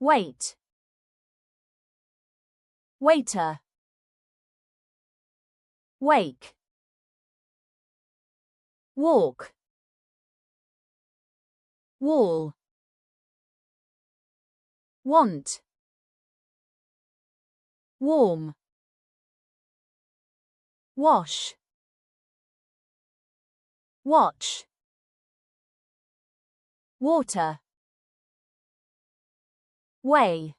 Wait. Waiter. Wake. Walk. Wall. Want. Warm. Wash. Watch. Water. Way.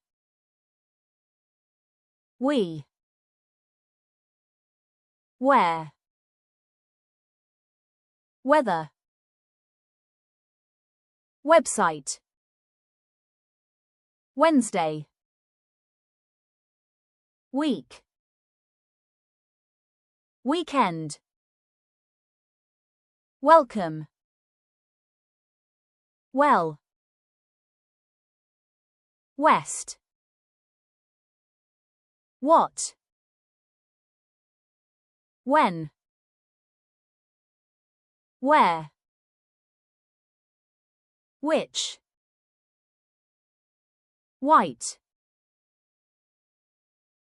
We. Where. Weather. Website. Wednesday. Week. Weekend. Welcome. Well. West. What. When. Where. Which. White.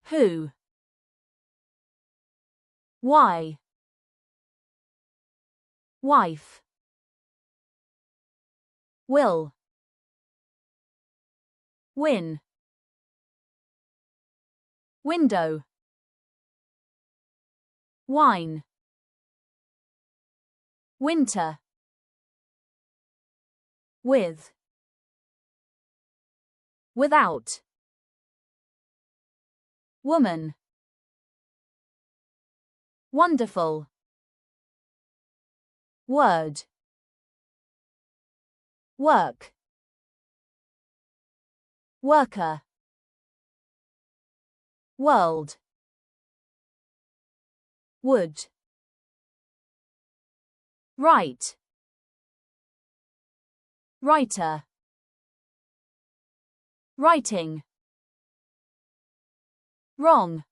Who. Why. Wife. Will. Win. Window. Wine. Winter. With. Without. Woman. Wonderful. Word. Work. Worker. World. Would. Write. Writer. Writing. Wrong.